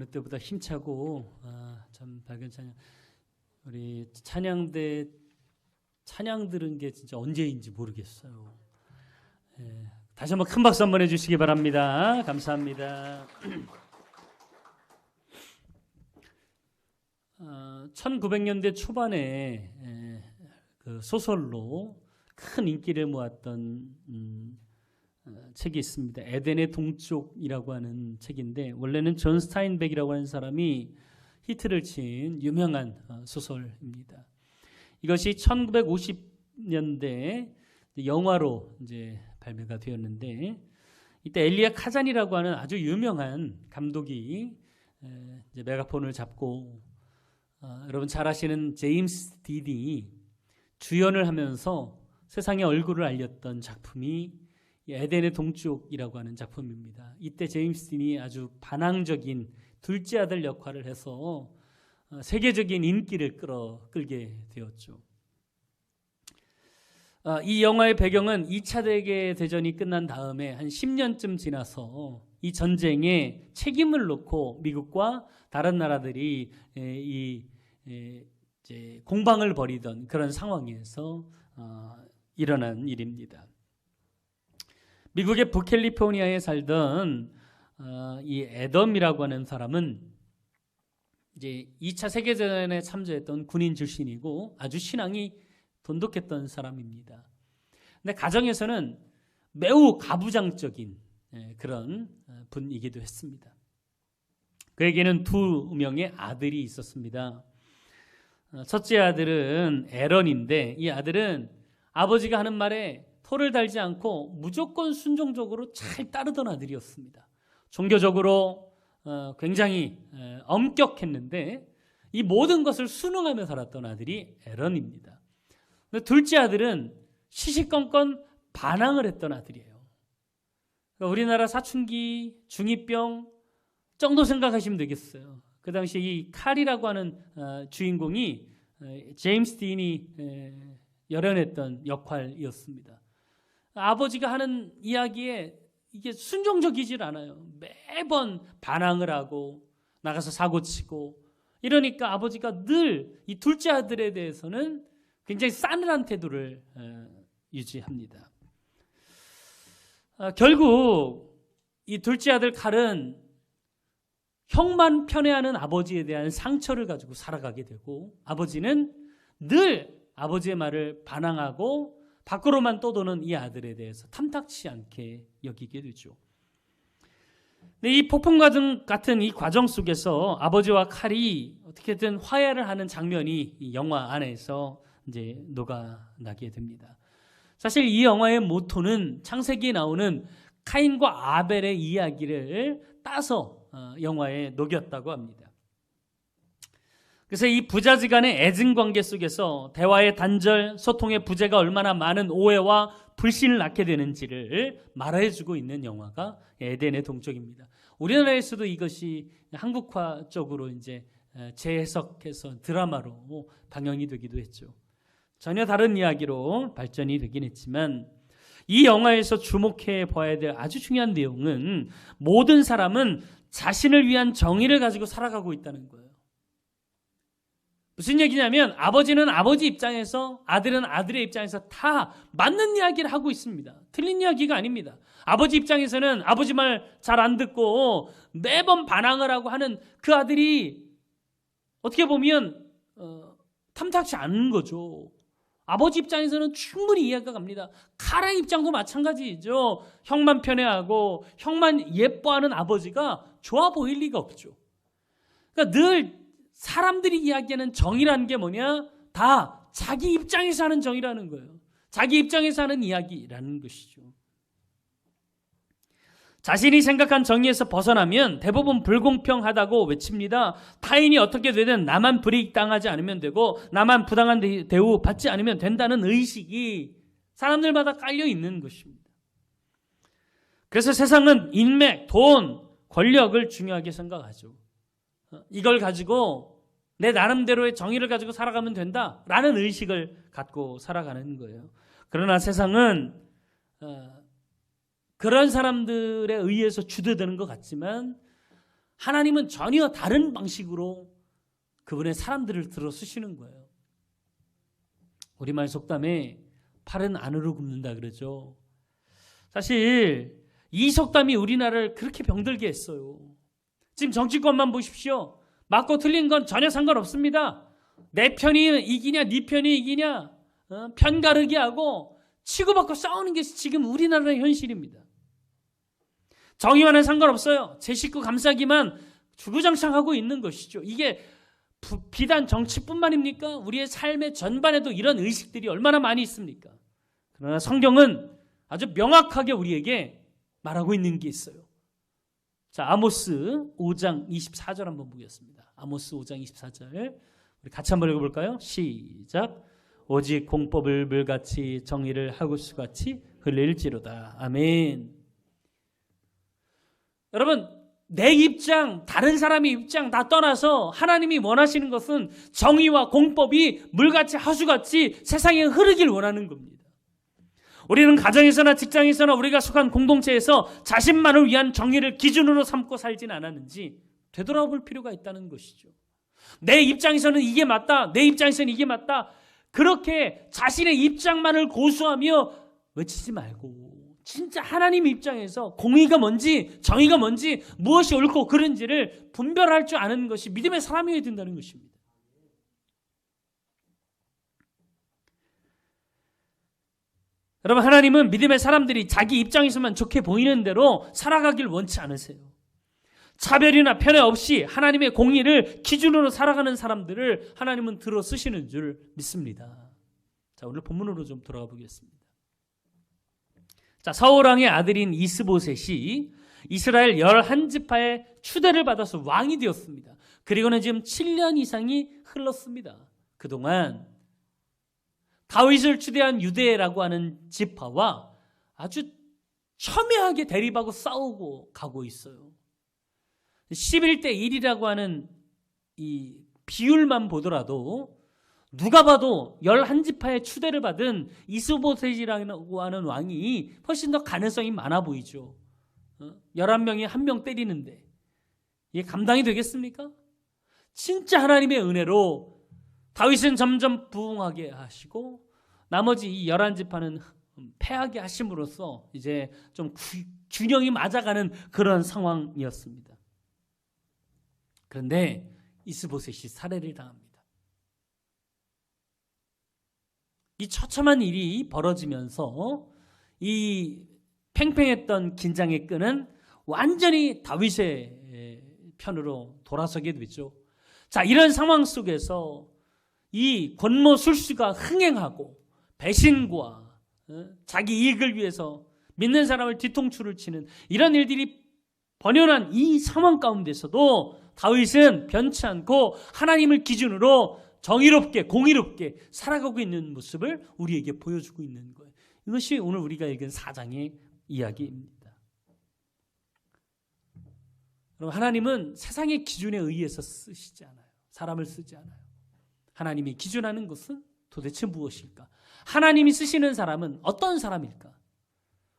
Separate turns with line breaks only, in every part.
그때보다 힘차고 참 밝은 찬양. 우리 찬양대 찬양 들은 게 진짜 언제인지 모르겠어요. 다시 한번 큰 박수 한번 해주시기 바랍니다. 감사합니다. 1900년대 초반에 그 소설로 큰 인기를 모았던 책이 있습니다. 에덴의 동쪽이라고 하는 책인데 원래는 존 스타인백이라고 하는 사람이 히트를 친 유명한 소설입니다. 이것이 1950년대 영화로 이제 발매가 되었는데 이때 엘리야 카잔이라고 하는 아주 유명한 감독이 이제 메가폰을 잡고 여러분 잘 아시는 제임스 딘이 주연을 하면서 세상에 얼굴을 알렸던 작품이 에덴의 동쪽이라고 하는 작품입니다. 이때 제임스 딘이 아주 반항적인 둘째 아들 역할을 해서 세계적인 인기를 끌게 되었죠. 이 영화의 배경은 2차 세계대전이 끝난 다음에 한 10년쯤 지나서 이 전쟁에 책임을 놓고 미국과 다른 나라들이 이제 공방을 벌이던 그런 상황에서 일어난 일입니다. 미국의 북캘리포니아에 살던 이 애덤이라고 하는 사람은 이제 2차 세계대전에 참전했던 군인 출신이고 아주 신앙이 돈독했던 사람입니다. 근데 가정에서는 매우 가부장적인 그런 분이기도 했습니다. 그에게는 2명의 아들이 있었습니다. 첫째 아들은 에런인데 이 아들은 아버지가 하는 말에 토를 달지 않고 무조건 순종적으로 잘 따르던 아들이었습니다. 종교적으로 굉장히 엄격했는데 이 모든 것을 순응하며 살았던 아들이 에런입니다. 근데 둘째 아들은 시시건건 반항을 했던 아들이에요. 그러니까 우리나라 사춘기, 중2병 정도 생각하시면 되겠어요. 그 당시 이 칼이라고 하는 주인공이 제임스 딘이 열연했던 역할이었습니다. 아버지가 하는 이야기에 이게 순종적이질 않아요. 매번 반항을 하고 나가서 사고치고 이러니까 아버지가 늘 이 둘째 아들에 대해서는 굉장히 싸늘한 태도를 유지합니다. 결국 이 둘째 아들 칼은 형만 편애하는 아버지에 대한 상처를 가지고 살아가게 되고 아버지는 늘 아버지의 말을 반항하고 밖으로만 떠도는 이 아들에 대해서 탐탁치 않게 여기게 되죠. 근데 이 폭풍 같은 이 과정 속에서 아버지와 칼이 어떻게든 화해를 하는 장면이 이 영화 안에서 이제 녹아나게 됩니다. 사실 이 영화의 모토는 창세기에 나오는 카인과 아벨의 이야기를 따서 영화에 녹였다고 합니다. 그래서 이 부자지간의 애증 관계 속에서 대화의 단절, 소통의 부재가 얼마나 많은 오해와 불신을 낳게 되는지를 말해주고 있는 영화가 에덴의 동쪽입니다. 우리나라에서도 이것이 한국화적으로 이제 재해석해서 드라마로 방영이 되기도 했죠. 전혀 다른 이야기로 발전이 되긴 했지만 이 영화에서 주목해 봐야 될 아주 중요한 내용은 모든 사람은 자신을 위한 정의를 가지고 살아가고 있다는 거예요. 무슨 얘기냐면 아버지는 아버지 입장에서 아들은 아들의 입장에서 다 맞는 이야기를 하고 있습니다. 틀린 이야기가 아닙니다. 아버지 입장에서는 아버지 말 잘 안 듣고 매번 반항을 하고 하는 그 아들이 어떻게 보면 탐탁치 않은 거죠. 아버지 입장에서는 충분히 이해가 갑니다. 칼의 입장도 마찬가지죠. 형만 편애하고 형만 예뻐하는 아버지가 좋아 보일 리가 없죠. 그러니까 늘 사람들이 이야기하는 정의라는 게 뭐냐? 다 자기 입장에서 하는 정의라는 거예요. 자기 입장에서 하는 이야기라는 것이죠. 자신이 생각한 정의에서 벗어나면 대부분 불공평하다고 외칩니다. 타인이 어떻게 되든 나만 불이익당하지 않으면 되고 나만 부당한 대우 받지 않으면 된다는 의식이 사람들마다 깔려 있는 것입니다. 그래서 세상은 인맥, 돈, 권력을 중요하게 생각하죠. 이걸 가지고 내 나름대로의 정의를 가지고 살아가면 된다라는 의식을 갖고 살아가는 거예요. 그러나 세상은 그런 사람들에 의해서 주도되는 것 같지만 하나님은 전혀 다른 방식으로 그분의 사람들을 들어 쓰시는 거예요. 우리말 속담에 팔은 안으로 굽는다 그러죠. 사실 이 속담이 우리나라를 그렇게 병들게 했어요. 지금 정치권만 보십시오. 맞고 틀린 건 전혀 상관없습니다. 내 편이 이기냐 네 편이 이기냐 편 가르기 하고 치고받고 싸우는 게 지금 우리나라의 현실입니다. 정의와는 상관없어요. 제 식구 감싸기만 주구장창하고 있는 것이죠. 이게 비단 정치뿐만입니까? 우리의 삶의 전반에도 이런 의식들이 얼마나 많이 있습니까? 그러나 성경은 아주 명확하게 우리에게 말하고 있는 게 있어요. 자, 아모스 5장 24절 한번 보겠습니다. 아모스 5장 24절 우리 같이 한번 읽어볼까요? 시작. 오직 공법을 물같이 정의를 하구수같이 흘릴지로다. 아멘. 여러분, 내 입장, 다른 사람의 입장 다 떠나서 하나님이 원하시는 것은 정의와 공법이 물같이 하수같이 세상에 흐르길 원하는 겁니다. 우리는 가정에서나 직장에서나 우리가 속한 공동체에서 자신만을 위한 정의를 기준으로 삼고 살진 않았는지 되돌아볼 필요가 있다는 것이죠. 내 입장에서는 이게 맞다, 내 입장에서는 이게 맞다, 그렇게 자신의 입장만을 고수하며 외치지 말고 진짜 하나님 입장에서 공의가 뭔지 정의가 뭔지 무엇이 옳고 그른지를 분별할 줄 아는 것이 믿음의 사람이어야 된다는 것입니다. 여러분, 하나님은 믿음의 사람들이 자기 입장에서만 좋게 보이는 대로 살아가길 원치 않으세요. 차별이나 편애 없이 하나님의 공의를 기준으로 살아가는 사람들을 하나님은 들어 쓰시는 줄 믿습니다. 자, 오늘 본문으로 좀 돌아가 보겠습니다. 자, 사울왕의 아들인 이스보셋이 이스라엘 11지파의 추대를 받아서 왕이 되었습니다. 그리고는 지금 7년 이상이 흘렀습니다. 그동안 다윗을 추대한 유대라고 하는 지파와 아주 첨예하게 대립하고 싸우고 가고 있어요. 11대 1이라고 하는 이 비율만 보더라도 누가 봐도 11지파의 추대를 받은 이스보셋이라고 하는 왕이 훨씬 더 가능성이 많아 보이죠. 11명이 한 명 때리는데 이게 감당이 되겠습니까? 진짜 하나님의 은혜로 다윗은 점점 부흥하게 하시고 나머지 이 11지파는 패하게 하심으로써 이제 좀 균형이 맞아가는 그런 상황이었습니다. 그런데 이스보셋이 살해를 당합니다. 이 처참한 일이 벌어지면서 이 팽팽했던 긴장의 끈은 완전히 다윗의 편으로 돌아서게 되죠. 자, 이런 상황 속에서 이 권모 술수가 흥행하고 배신과 자기 이익을 위해서 믿는 사람을 뒤통수를 치는 이런 일들이 번연한 이 상황 가운데서도 다윗은 변치 않고 하나님을 기준으로 정의롭게 공의롭게 살아가고 있는 모습을 우리에게 보여주고 있는 거예요. 이것이 오늘 우리가 읽은 4장의 이야기입니다. 그럼 하나님은 세상의 기준에 의해서 쓰시지 않아요. 사람을 쓰지 않아요. 하나님이 기준하는 것은 도대체 무엇일까? 하나님이 쓰시는 사람은 어떤 사람일까?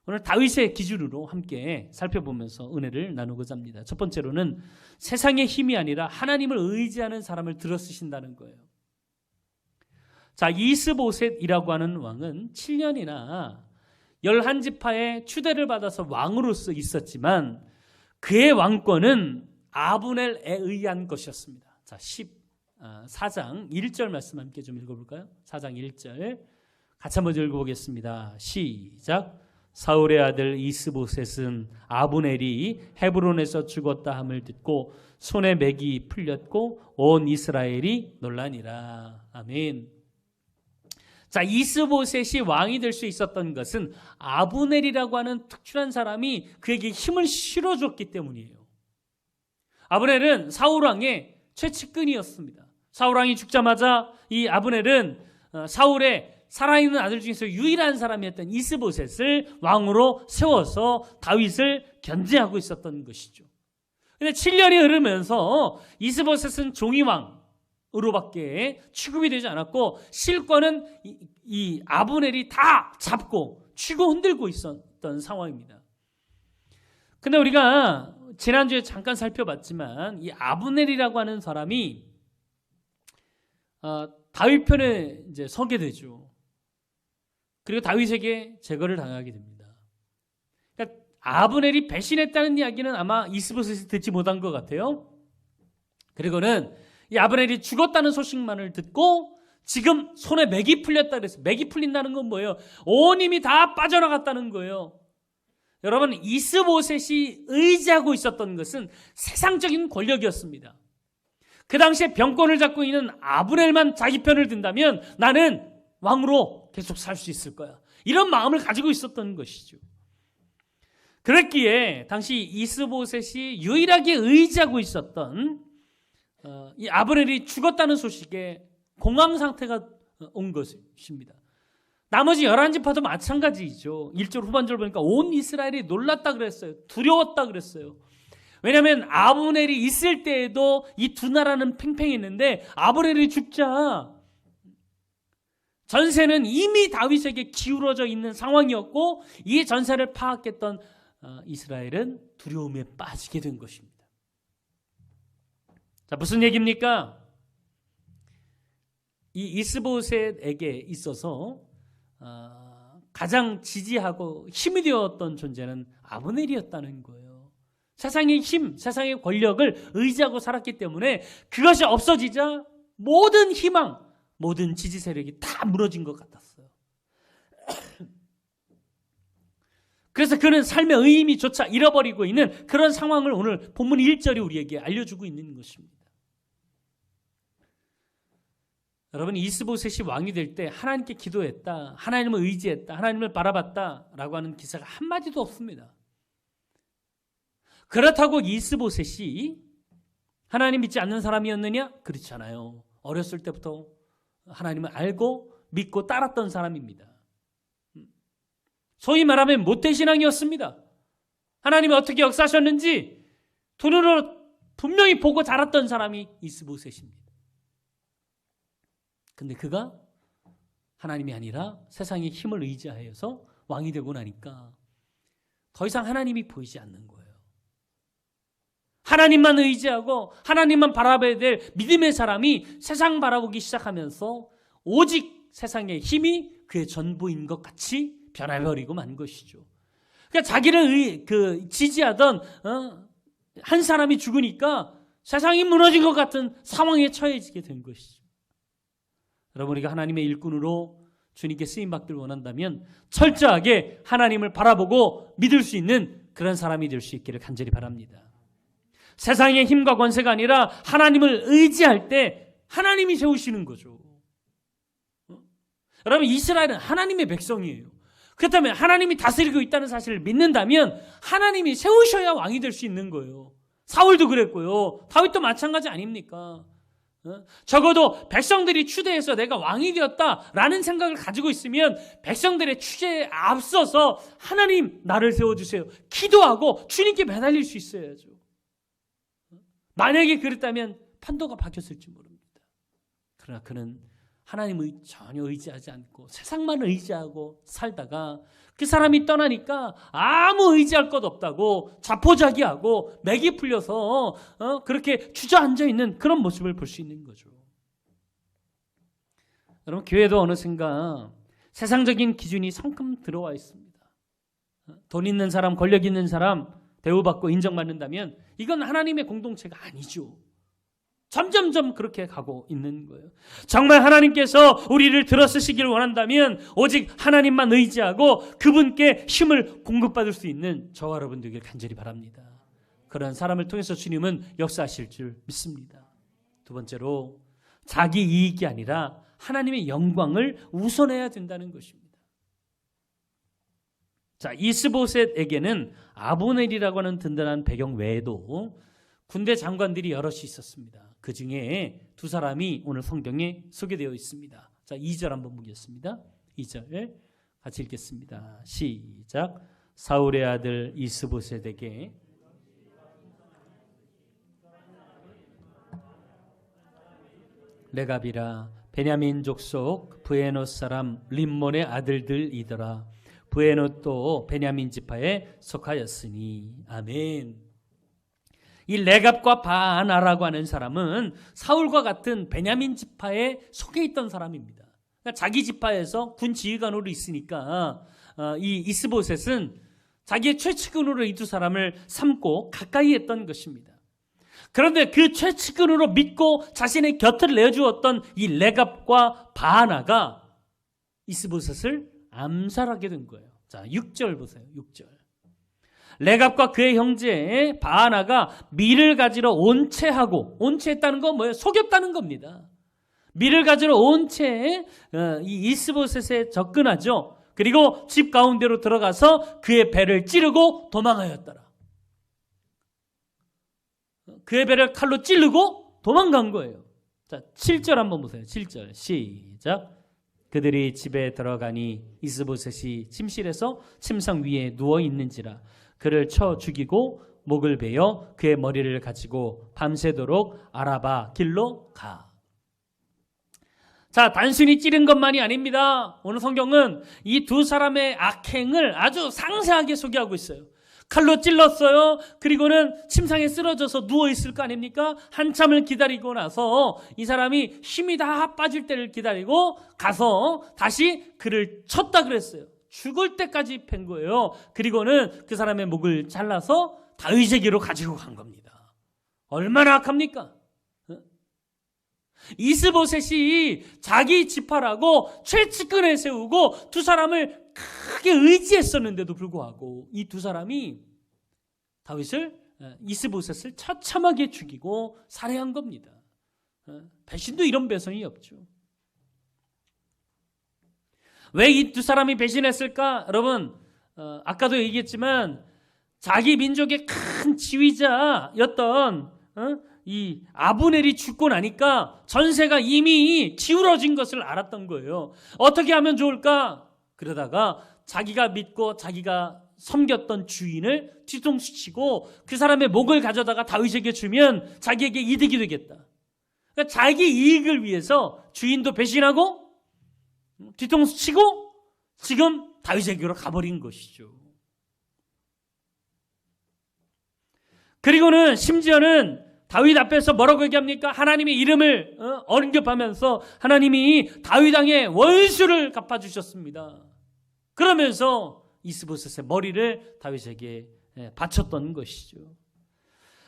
오늘 다윗의 기준으로 함께 살펴보면서 은혜를 나누고자 합니다. 첫 번째로는 세상의 힘이 아니라 하나님을 의지하는 사람을 들어 쓰신다는 거예요. 자, 이스보셋이라고 하는 왕은 7년이나 11지파의 추대를 받아서 왕으로서 있었지만 그의 왕권은 아브넬에 의한 것이었습니다. 자, 4장 1절 말씀 함께 좀 읽어볼까요? 4장 1절 같이 한번 읽어보겠습니다. 시작. 사울의 아들 이스보셋은 아브넬이 헤브론에서 죽었다 함을 듣고 손에 맥이 풀렸고 온 이스라엘이 놀라니라. 아멘. 자, 이스보셋이 왕이 될 수 있었던 것은 아브넬이라고 하는 특출한 사람이 그에게 힘을 실어줬기 때문이에요. 아브넬은 사울왕의 최측근이었습니다. 사울왕이 죽자마자 이 아브넬은 사울의 살아있는 아들 중에서 유일한 사람이었던 이스보셋을 왕으로 세워서 다윗을 견제하고 있었던 것이죠. 그런데 7년이 흐르면서 이스보셋은 종이왕으로밖에 취급이 되지 않았고 실권은 이 아브넬이 다 잡고 쥐고 흔들고 있었던 상황입니다. 근데 우리가 지난주에 잠깐 살펴봤지만 이 아브넬이라고 하는 사람이 다윗 편에 이제 서게 되죠. 그리고 다윗에게 제거를 당하게 됩니다. 그러니까 아브넬이 배신했다는 이야기는 아마 이스보셋이 듣지 못한 것 같아요. 그리고는 이 아브넬이 죽었다는 소식만을 듣고 지금 손에 맥이 풀렸다 그랬어요. 맥이 풀린다는 건 뭐예요? 온 힘이 다 빠져나갔다는 거예요. 여러분, 이스보셋이 의지하고 있었던 것은 세상적인 권력이었습니다. 그 당시에 병권을 잡고 있는 아브넬만 자기 편을 든다면 나는 왕으로 계속 살 수 있을 거야. 이런 마음을 가지고 있었던 것이죠. 그랬기에 당시 이스보셋이 유일하게 의지하고 있었던 이 아브넬이 죽었다는 소식에 공황 상태가 온 것입니다. 나머지 11지파도 마찬가지죠. 1절 후반절 보니까 온 이스라엘이 놀랐다 그랬어요. 두려웠다 그랬어요. 왜냐하면 아브넬이 있을 때에도 이 두 나라는 팽팽했는데 아브넬이 죽자 전세는 이미 다윗에게 기울어져 있는 상황이었고 이 전세를 파악했던 이스라엘은 두려움에 빠지게 된 것입니다. 자, 무슨 얘기입니까? 이 이스보셋에게 있어서 가장 지지하고 힘이 되었던 존재는 아브넬이었다는 거예요. 세상의 힘, 세상의 권력을 의지하고 살았기 때문에 그것이 없어지자 모든 희망, 모든 지지 세력이 다 무너진 것 같았어요. 그래서 그는 삶의 의미조차 잃어버리고 있는 그런 상황을 오늘 본문 1절이 우리에게 알려주고 있는 것입니다. 여러분, 이스보셋이 왕이 될 때 하나님께 기도했다, 하나님을 의지했다, 하나님을 바라봤다라고 하는 기사가 한마디도 없습니다. 그렇다고 이스보셋이 하나님 믿지 않는 사람이었느냐? 그렇지 않아요. 어렸을 때부터 하나님을 알고 믿고 따랐던 사람입니다. 소위 말하면 모태신앙이었습니다. 하나님이 어떻게 역사하셨는지 두 눈으로 분명히 보고 자랐던 사람이 이스보셋입니다. 근데 그가 하나님이 아니라 세상의 힘을 의지하여서 왕이 되고 나니까 더 이상 하나님이 보이지 않는 거예요. 하나님만 의지하고 하나님만 바라봐야 될 믿음의 사람이 세상 바라보기 시작하면서 오직 세상의 힘이 그의 전부인 것 같이 변해버리고 만 것이죠. 그러니까 자기를 지지하던 한 사람이 죽으니까 세상이 무너진 것 같은 상황에 처해지게 된 것이죠. 여러분, 우리가 하나님의 일꾼으로 주님께 쓰임받기를 원한다면 철저하게 하나님을 바라보고 믿을 수 있는 그런 사람이 될 수 있기를 간절히 바랍니다. 세상의 힘과 권세가 아니라 하나님을 의지할 때 하나님이 세우시는 거죠. 여러분, 이스라엘은 하나님의 백성이에요. 그렇다면 하나님이 다스리고 있다는 사실을 믿는다면 하나님이 세우셔야 왕이 될 수 있는 거예요. 사울도 그랬고요. 다윗도 마찬가지 아닙니까? 적어도 백성들이 추대해서 내가 왕이 되었다라는 생각을 가지고 있으면 백성들의 추대에 앞서서 하나님 나를 세워주세요 기도하고 주님께 매달릴 수 있어야죠. 만약에 그랬다면 판도가 바뀌었을지 모릅니다. 그러나 그는 하나님을 전혀 의지하지 않고 세상만 의지하고 살다가 그 사람이 떠나니까 아무 의지할 것 없다고 자포자기하고 맥이 풀려서 그렇게 주저앉아 있는 그런 모습을 볼 수 있는 거죠. 여러분, 교회도 어느샌가 세상적인 기준이 성큼 들어와 있습니다. 돈 있는 사람, 권력 있는 사람 대우받고 인정받는다면 이건 하나님의 공동체가 아니죠. 점점점 그렇게 가고 있는 거예요. 정말 하나님께서 우리를 들어쓰시기를 원한다면 오직 하나님만 의지하고 그분께 힘을 공급받을 수 있는 저와 여러분 되길 간절히 바랍니다. 그런 사람을 통해서 주님은 역사하실 줄 믿습니다. 두 번째로, 자기 이익이 아니라 하나님의 영광을 우선해야 된다는 것입니다. 자, 이스보셋에게는 아브넬이라고 하는 든든한 배경 외에도 군대 장관들이 여럿이 있었습니다. 그 중에 두 사람이 오늘 성경에 소개되어 있습니다. 자, 2절 한번 보겠습니다. 2절 같이 읽겠습니다. 시작. 사울의 아들 이스보셋에게 레갑이라 베냐민 족속 브에노 사람 림몬의 아들들이더라. 브에노도 베냐민 지파에 속하였으니. 아멘. 이 레갑과 바아나라고 하는 사람은 사울과 같은 베냐민 지파에 속해 있던 사람입니다. 그러니까 자기 지파에서 군 지휘관으로 있으니까 이 이스보셋은 자기의 최측근으로 이 두 사람을 삼고 가까이 했던 것입니다. 그런데 그 최측근으로 믿고 자신의 곁을 내주었던 이 레갑과 바아나가 이스보셋을 암살하게 된 거예요. 자, 6절 보세요. 6절. 레갑과 그의 형제 바아나가 밀을 가지러 온 채하고, 온채했다는 건 뭐예요? 속였다는 겁니다. 밀을 가지러 온 채 이 이스보셋에 접근하죠. 그리고 집 가운데로 들어가서 그의 배를 찌르고 도망하였더라. 그의 배를 칼로 찌르고 도망간 거예요. 자, 7절 한번 보세요. 7절 시작. 그들이 집에 들어가니 이스보셋이 침실에서 침상 위에 누워 있는지라 그를 쳐 죽이고 목을 베어 그의 머리를 가지고 밤새도록 아라바 길로 가. 자, 단순히 찌른 것만이 아닙니다. 오늘 성경은 이 두 사람의 악행을 아주 상세하게 소개하고 있어요. 칼로 찔렀어요. 그리고는 침상에 쓰러져서 누워있을 거 아닙니까? 한참을 기다리고 나서 이 사람이 힘이 다 빠질 때를 기다리고 가서 다시 그를 쳤다 그랬어요. 죽을 때까지 팬 거예요. 그리고는 그 사람의 목을 잘라서 다윗에게로 가지고 간 겁니다. 얼마나 악합니까? 이스보셋이 자기 지파라고 최측근에 세우고 두 사람을 크게 의지했었는데도 불구하고 이 두 사람이 이스보셋을 처참하게 죽이고 살해한 겁니다. 배신도 이런 배선이 없죠. 왜 이 두 사람이 배신했을까? 여러분, 아까도 얘기했지만 자기 민족의 큰 지휘자였던 이 아브넬이 죽고 나니까 전세가 이미 기울어진 것을 알았던 거예요. 어떻게 하면 좋을까? 그러다가 자기가 믿고 자기가 섬겼던 주인을 뒤통수치고 그 사람의 목을 가져다가 다윗에게 주면 자기에게 이득이 되겠다. 그러니까 자기 이익을 위해서 주인도 배신하고 뒤통수치고 지금 다윗에게로 가버린 것이죠. 그리고는 심지어는 다윗 앞에서 뭐라고 얘기합니까? 하나님의 이름을 언급하면서 하나님이 다윗 왕의 원수를 갚아주셨습니다. 그러면서 이스보셋의 머리를 다윗에게 바쳤던 것이죠.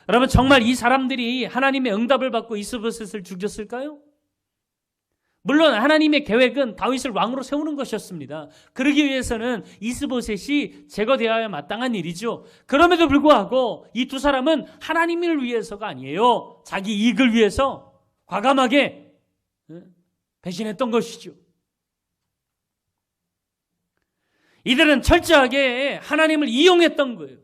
여러분, 정말 이 사람들이 하나님의 응답을 받고 이스보셋을 죽였을까요? 물론 하나님의 계획은 다윗을 왕으로 세우는 것이었습니다. 그러기 위해서는 이스보셋이 제거되어야 마땅한 일이죠. 그럼에도 불구하고 이 두 사람은 하나님을 위해서가 아니에요. 자기 이익을 위해서 과감하게 배신했던 것이죠. 이들은 철저하게 하나님을 이용했던 거예요.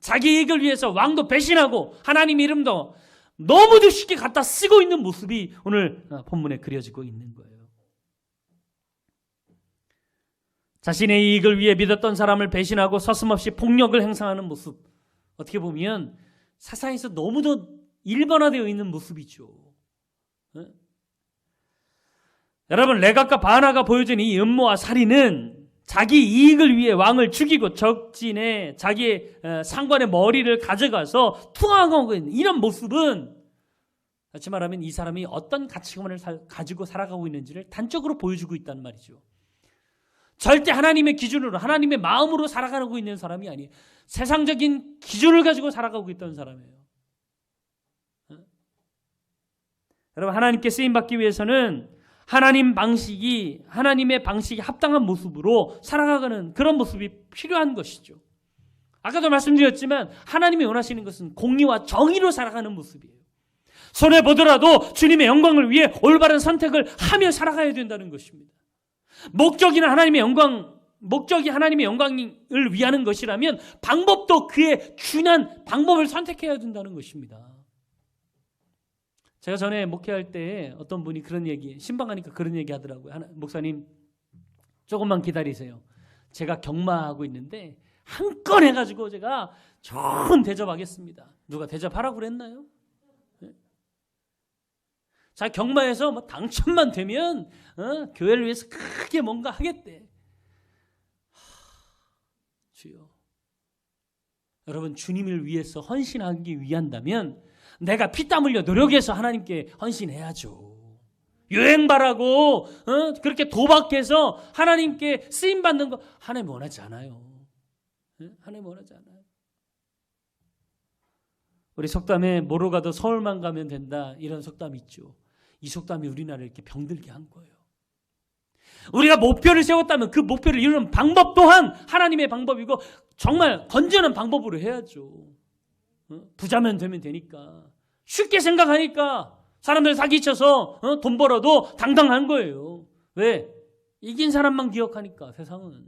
자기 이익을 위해서 왕도 배신하고 하나님 이름도 너무도 쉽게 갖다 쓰고 있는 모습이 오늘 본문에 그려지고 있는 거예요. 자신의 이익을 위해 믿었던 사람을 배신하고 서슴없이 폭력을 행사하는 모습, 어떻게 보면 사사에서 너무도 일반화되어 있는 모습이죠. 여러분, 레갑과 바아나가 보여준 이 음모와 살인은 자기 이익을 위해 왕을 죽이고 적진에 자기의 상관의 머리를 가져가서 투항하고 있는 이런 모습은, 다시 말하면 이 사람이 어떤 가치관을 가지고 살아가고 있는지를 단적으로 보여주고 있다는 말이죠. 절대 하나님의 기준으로, 하나님의 마음으로 살아가고 있는 사람이 아니에요. 세상적인 기준을 가지고 살아가고 있던 사람이에요. 여러분, 하나님께 쓰임받기 위해서는 하나님의 방식이 합당한 모습으로 살아가는 그런 모습이 필요한 것이죠. 아까도 말씀드렸지만 하나님이 원하시는 것은 공의와 정의로 살아가는 모습이에요. 손해보더라도 주님의 영광을 위해 올바른 선택을 하며 살아가야 된다는 것입니다. 목적이 하나님의 영광을 위하는 것이라면 방법도 그에 준한 방법을 선택해야 된다는 것입니다. 제가 전에 목회할 때 어떤 분이 신방하니까 그런 얘기 하더라고요. 목사님, 조금만 기다리세요. 제가 경마하고 있는데 한 건 해가지고 제가 좋은 대접하겠습니다. 누가 대접하라고 그랬나요? 네? 자, 경마에서 뭐 당첨만 되면 교회를 위해서 크게 뭔가 하겠대. 주여, 여러분, 주님을 위해서 헌신하기 위한다면 내가 피땀 흘려 노력해서 하나님께 헌신해야죠. 유행바라고 그렇게 도박해서 하나님께 쓰임받는 거 하나님 원하지 않아요. 하나님 원하지 않아요. 우리 속담에 뭐로 가도 서울만 가면 된다, 이런 속담이 있죠. 이 속담이 우리나라를 이렇게 병들게 한 거예요. 우리가 목표를 세웠다면 그 목표를 이루는 방법 또한 하나님의 방법이고 정말 건전한 방법으로 해야죠. 부자면 되면 되니까, 쉽게 생각하니까 사람들 사기쳐서 돈 벌어도 당당한 거예요. 왜? 이긴 사람만 기억하니까. 세상은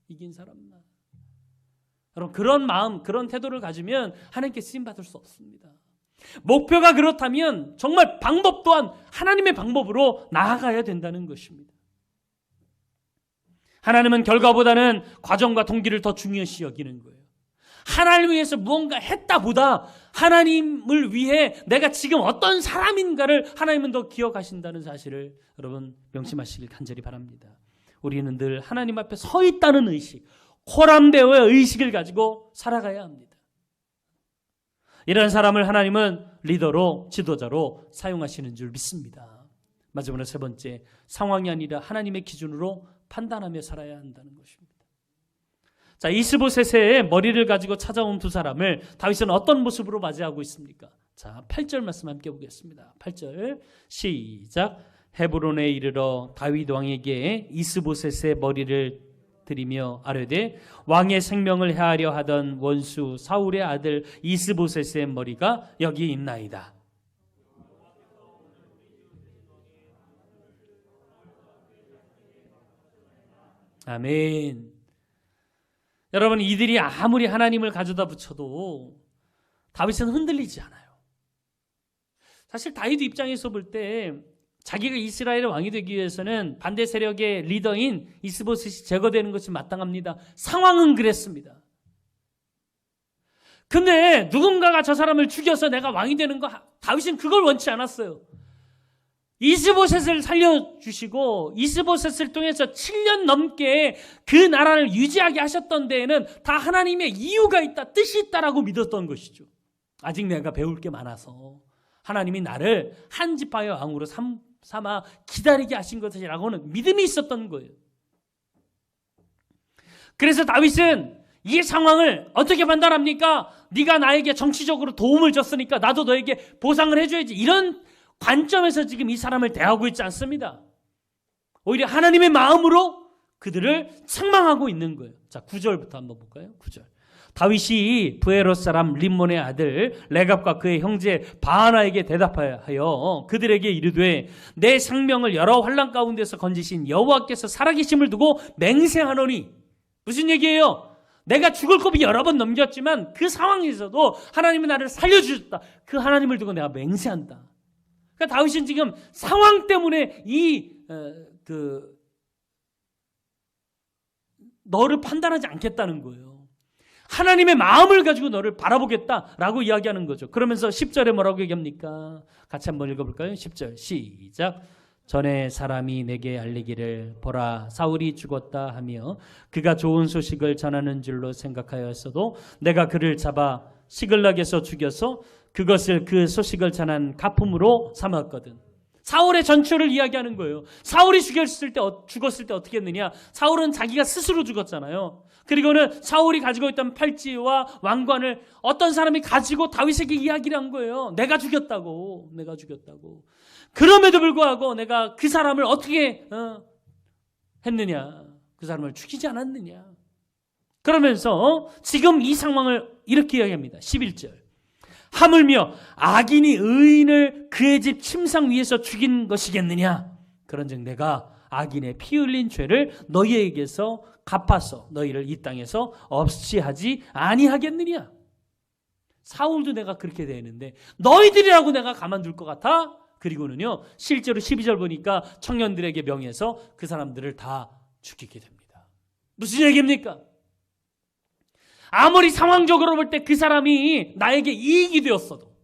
이긴 사람만. 여러분, 그런 마음, 그런 태도를 가지면 하나님께 쓰임받을 수 없습니다. 목표가 그렇다면 정말 방법 또한 하나님의 방법으로 나아가야 된다는 것입니다. 하나님은 결과보다는 과정과 동기를 더 중요시 여기는 거예요. 하나님을 위해서 무언가 했다보다 하나님을 위해 내가 지금 어떤 사람인가를 하나님은 더 기억하신다는 사실을 여러분 명심하시길 간절히 바랍니다. 우리는 늘 하나님 앞에 서 있다는 의식, 코람데오의 의식을 가지고 살아가야 합니다. 이런 사람을 하나님은 리더로, 지도자로 사용하시는 줄 믿습니다. 마지막으로 세 번째, 상황이 아니라 하나님의 기준으로 판단하며 살아야 한다는 것입니다. 자, 이스보셋의 머리를 가지고 찾아온 두 사람을 다윗은 어떤 모습으로 맞이하고 있습니까? 자, 8절 말씀 함께 보겠습니다. 8절 시작. 헤브론에 이르러 다윗 왕에게 이스보셋의 머리를 드리며 아뢰되 왕의 생명을 해하려 하던 원수 사울의 아들 이스보셋의 머리가 여기 있나이다. 아멘. 여러분, 이들이 아무리 하나님을 가져다 붙여도 다윗은 흔들리지 않아요. 사실 다윗 입장에서 볼 때 자기가 이스라엘의 왕이 되기 위해서는 반대 세력의 리더인 이스보셋이 제거되는 것이 마땅합니다. 상황은 그랬습니다. 근데 누군가가 저 사람을 죽여서 내가 왕이 되는 거, 다윗은 그걸 원치 않았어요. 이스보셋을 살려주시고 이스보셋을 통해서 7년 넘게 그 나라를 유지하게 하셨던 데에는 다 하나님의 이유가 있다, 뜻이 있다라고 믿었던 것이죠. 아직 내가 배울 게 많아서 하나님이 나를 한 지파의 왕으로 삼아 기다리게 하신 것이라고는 믿음이 있었던 거예요. 그래서 다윗은 이 상황을 어떻게 판단합니까? 네가 나에게 정치적으로 도움을 줬으니까 나도 너에게 보상을 해줘야지, 이런 관점에서 지금 이 사람을 대하고 있지 않습니다. 오히려 하나님의 마음으로 그들을 책망하고 있는 거예요. 자, 9절부터 한번 볼까요? 9절. 다윗이 브에롯 사람 림몬의 아들 레갑과 그의 형제 바하나에게 대답하여 그들에게 이르되 내 생명을 여러 환난 가운데서 건지신 여호와께서 살아계심을 두고 맹세하노니. 무슨 얘기예요? 내가 죽을 고비 여러 번 넘겼지만 그 상황에서도 하나님이 나를 살려주셨다. 그 하나님을 두고 내가 맹세한다. 그러니까 다윗은 지금 상황 때문에 너를 판단하지 않겠다는 거예요. 하나님의 마음을 가지고 너를 바라보겠다라고 이야기하는 거죠. 그러면서 10절에 뭐라고 얘기합니까? 같이 한번 읽어볼까요? 10절 시작. 전에 사람이 내게 알리기를 보라 사울이 죽었다 하며 그가 좋은 소식을 전하는 줄로 생각하였어도 내가 그를 잡아 시글락에서 죽여서 그것을 그 소식을 전한 가품으로 삼았거든. 사울의 전초를 이야기하는 거예요. 사울이 죽었을 때 어떻게 했느냐? 사울은 자기가 스스로 죽었잖아요. 그리고는 사울이 가지고 있던 팔찌와 왕관을 어떤 사람이 가지고 다윗에게 이야기를 한 거예요. 내가 죽였다고. 그럼에도 불구하고 내가 그 사람을 어떻게 했느냐? 그 사람을 죽이지 않았느냐? 그러면서 지금 이 상황을 이렇게 이야기합니다. 11절. 하물며 악인이 의인을 그의 집 침상 위에서 죽인 것이겠느냐? 그런즉 내가 악인의 피 흘린 죄를 너희에게서 갚아서 너희를 이 땅에서 없이 하지 아니하겠느냐? 사울도 내가 그렇게 되는데 너희들이라고 내가 가만둘 것 같아? 그리고는요, 실제로 12절 보니까 청년들에게 명해서 그 사람들을 다 죽이게 됩니다. 무슨 얘기입니까? 아무리 상황적으로 볼 때 그 사람이 나에게 이익이 되었어도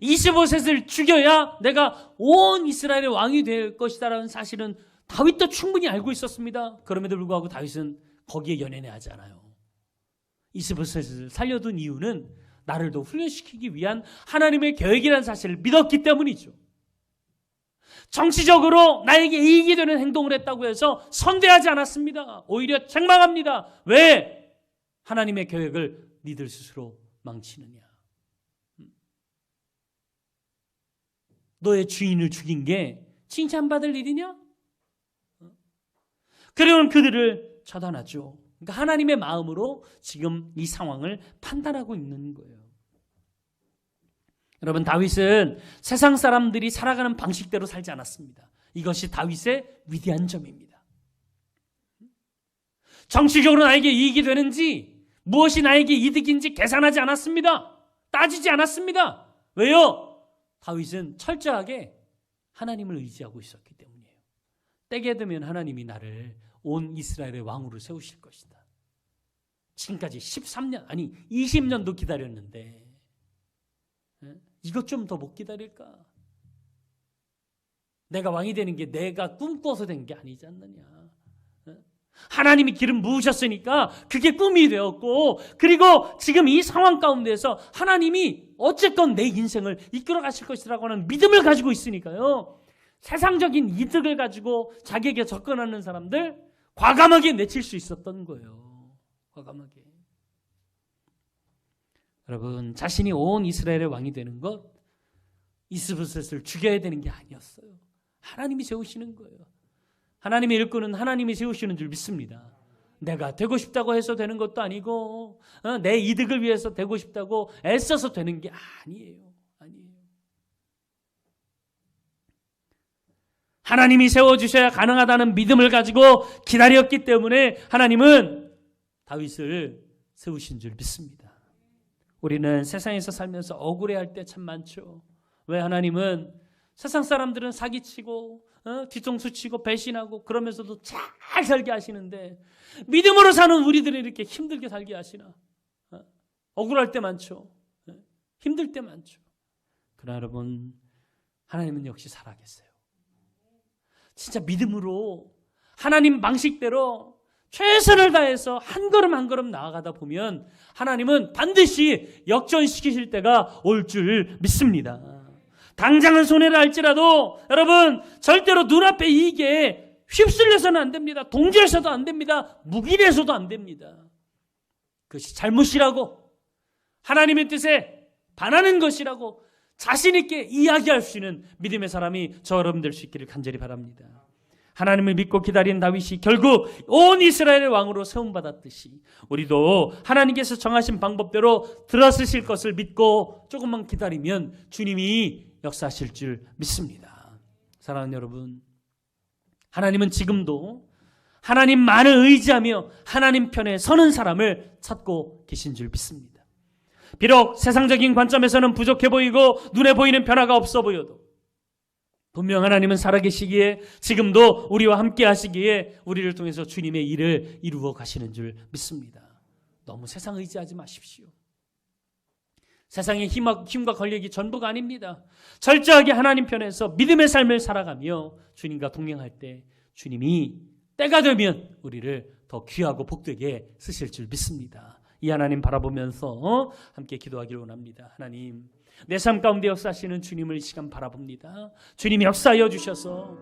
이스보셋을 죽여야 내가 온 이스라엘의 왕이 될 것이다라는 사실은 다윗도 충분히 알고 있었습니다. 그럼에도 불구하고 다윗은 거기에 연연해 하지 않아요. 이스보셋을 살려둔 이유는 나를 더 훈련시키기 위한 하나님의 계획이라는 사실을 믿었기 때문이죠. 정치적으로 나에게 이익이 되는 행동을 했다고 해서 선대하지 않았습니다. 오히려 책망합니다. 왜? 하나님의 계획을 니들 스스로 망치느냐. 너의 주인을 죽인 게 칭찬받을 일이냐? 그러면 그들을 처단하죠. 그러니까 하나님의 마음으로 지금 이 상황을 판단하고 있는 거예요. 여러분, 다윗은 세상 사람들이 살아가는 방식대로 살지 않았습니다. 이것이 다윗의 위대한 점입니다. 정치적으로 나에게 이익이 되는지 무엇이 나에게 이득인지 계산하지 않았습니다. 따지지 않았습니다. 왜요? 다윗은 철저하게 하나님을 의지하고 있었기 때문이에요. 때가 되면 하나님이 나를 온 이스라엘의 왕으로 세우실 것이다. 지금까지 13년 아니 20년도 기다렸는데 이것 좀 더 못 기다릴까? 내가 왕이 되는 게 내가 꿈꿔서 된 게 아니지 않느냐. 하나님이 기름 부으셨으니까 그게 꿈이 되었고, 그리고 지금 이 상황 가운데서 하나님이 어쨌건 내 인생을 이끌어 가실 것이라고 하는 믿음을 가지고 있으니까요. 세상적인 이득을 가지고 자기에게 접근하는 사람들 과감하게 내칠 수 있었던 거예요. 과감하게. 여러분, 자신이 온 이스라엘의 왕이 되는 것, 이스보셋을 죽여야 되는 게 아니었어요. 하나님이 세우시는 거예요. 하나님의 일꾼은 하나님이 세우시는 줄 믿습니다. 내가 되고 싶다고 해서 되는 것도 아니고 내 이득을 위해서 되고 싶다고 애써서 되는 게 아니에요. 하나님이 세워주셔야 가능하다는 믿음을 가지고 기다렸기 때문에 하나님은 다윗을 세우신 줄 믿습니다. 우리는 세상에서 살면서 억울해할 때 참 많죠. 왜? 하나님은 세상 사람들은 사기치고 뒤통수 치고 배신하고 그러면서도 잘 살게 하시는데 믿음으로 사는 우리들은 이렇게 힘들게 살게 하시나? 억울할 때 많죠. 힘들 때 많죠. 그러나 여러분, 하나님은 역시 살아계세요. 진짜 믿음으로 하나님 방식대로 최선을 다해서 한 걸음 한 걸음 나아가다 보면 하나님은 반드시 역전시키실 때가 올 줄 믿습니다. 당장은 손해를 할지라도 여러분, 절대로 눈앞에 이익에 휩쓸려서는 안 됩니다. 동조해서도 안 됩니다. 묵인해서도 안 됩니다. 그것이 잘못이라고, 하나님의 뜻에 반하는 것이라고 자신 있게 이야기할 수 있는 믿음의 사람이 저 여러분 될 수 있기를 간절히 바랍니다. 하나님을 믿고 기다린 다윗이 결국 온 이스라엘의 왕으로 세움받았듯이 우리도 하나님께서 정하신 방법대로 들어서실 것을 믿고 조금만 기다리면 주님이 역사하실 줄 믿습니다. 사랑하는 여러분, 하나님은 지금도 하나님만을 의지하며 하나님 편에 서는 사람을 찾고 계신 줄 믿습니다. 비록 세상적인 관점에서는 부족해 보이고 눈에 보이는 변화가 없어 보여도 분명 하나님은 살아계시기에 지금도 우리와 함께 하시기에 우리를 통해서 주님의 일을 이루어 가시는 줄 믿습니다. 너무 세상 의지하지 마십시오. 세상의 힘과 권력이 전부가 아닙니다. 철저하게 하나님 편에서 믿음의 삶을 살아가며 주님과 동행할 때 주님이 때가 되면 우리를 더 귀하고 복되게 쓰실 줄 믿습니다. 이 하나님 바라보면서 함께 기도하기를 원합니다. 하나님, 내 삶 가운데 역사하시는 주님을 이 시간 바라봅니다. 주님이 역사하여 주셔서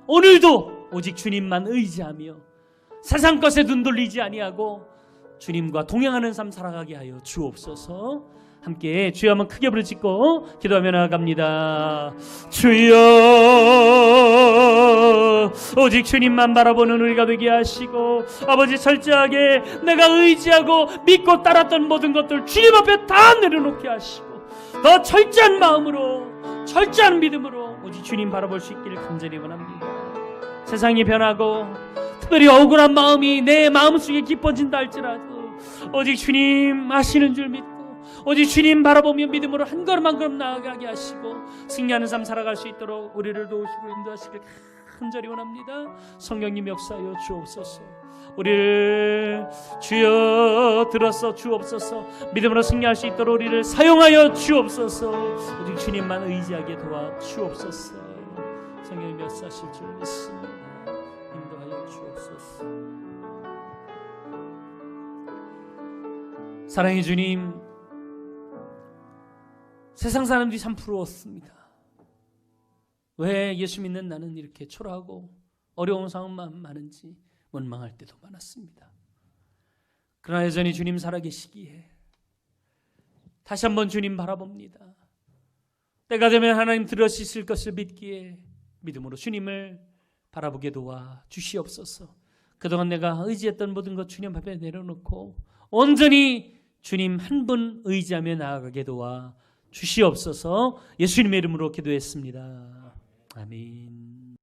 오늘도 오직 주님만 의지하며 세상 것에 눈 돌리지 아니하고 주님과 동행하는 삶 살아가게 하여 주옵소서. 함께 주여 한번 크게 부르짖고 기도하며 나아갑니다. 주여, 오직 주님만 바라보는 우리가 되게 하시고 아버지, 철저하게 내가 의지하고 믿고 따랐던 모든 것들 주님 앞에 다 내려놓게 하시고 더 철저한 마음으로, 철저한 믿음으로 오직 주님 바라볼 수 있기를 간절히 원합니다. 세상이 변하고 특별히 억울한 마음이 내 마음속에 깊어진다 할지라도 오직 주님 아시는 줄 믿고 오직 주님 바라보며 믿음으로 한 걸음 한 걸음 나아가게 하시고 승리하는 삶 살아갈 수 있도록 우리를 도우시고 인도하시길 간절히 원합니다. 성령님 역사하여 주옵소서. 우리를 주여 들어서 주옵소서. 믿음으로 승리할 수 있도록 우리를 사용하여 주옵소서. 오직 주님만 의지하게 도와 주옵소서. 성령님 역사하실 줄 믿습니다. 인도하여 주옵소서. 사랑의 주님, 세상 사람들이 참 부러웠습니다. 왜 예수 믿는 나는 이렇게 초라하고 어려운 상황만 많은지 원망할 때도 많았습니다. 그러나 여전히 주님 살아계시기에 다시 한번 주님 바라봅니다. 때가 되면 하나님 들으실 것을 믿기에 믿음으로 주님을 바라보게 도와 주시옵소서. 그동안 내가 의지했던 모든 것 주님 앞에 내려놓고 온전히 주님 한 분 의지하며 나아가게 도와 주시옵소서. 예수님의 이름으로 기도했습니다. 아멘.